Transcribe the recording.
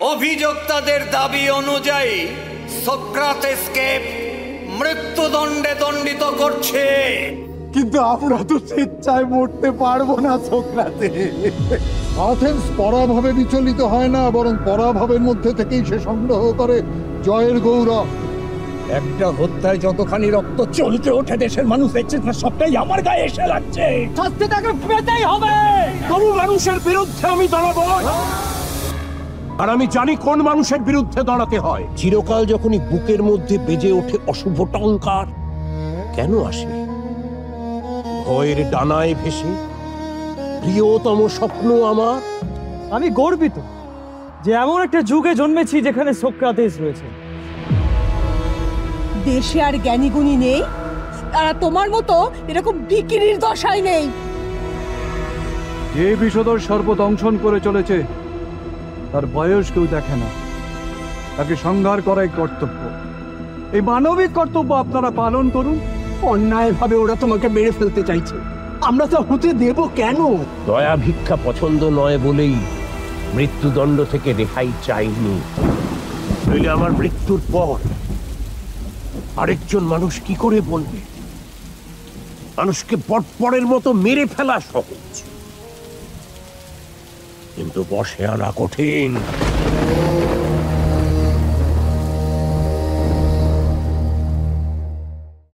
অভিযোক্তাদের দাবি অনুযায়ী সোক্রাতেসকে মৃত্যুদণ্ডে দণ্ডিত করছে। কিন্তু আমরা তো স্বেচ্ছায় মরতে পারবো না সোক্রাতেস। অথেন্স পরাভবে বিচলিত হয় না, বরং পরাভবের মধ্যে থেকেই সে সংগ্রহ করে জয়ের গৌরব। একটা হত্যায় যতখানি রক্ত চলতে ওঠে দেশের মানুষ দেখছে না, সবটাই আমার গায়ে এসে লাগছে। শাস্তি তাকে পেতেই হবে। তবু মানুষের বিরুদ্ধে আমি দাঁড়াবো, আর আমি জানি কোন মানুষের বিরুদ্ধে দাঁড়াতে হয়। চিরকাল যখনই বুকের মধ্যে বেজে ওঠে অশুভ টঙ্কার, কেন আসে ভয়ের ডানায় ভেসে প্রিয়তম স্বপ্ন আমার। আমি গর্বিত যে এমন একটা যুগে জন্মেছি যেখানে সোক্রাতেস রয়েছে। দেশে আর জ্ঞানীগুণী নেই, তারা তোমার মতো এরকম বিকিরির দশায় নেই। যে বিষধর সর্প দংশন করে চলেছে তার বয়স কেউ দেখে না, তাকে সংহার করাই কর্তব্য। এই মানবিক কর্তব্য আপনারা পালন করুন। অন্যায় ভাবে ওরা তোমাকে মেরে ফেলতে চাইছে, আমরা তো হতে দেব কেন? দয়া ভিক্ষা পছন্দ নয় বলেই মৃত্যুদণ্ড থেকে রেহাই চাইনি। নইলে আমার মৃত্যুর পর আরেকজন মানুষ কি করে বলবে মানুষকে বটপড়ের মতো মেরে ফেলা সহজ, কিন্তু বশে আনা কঠিন।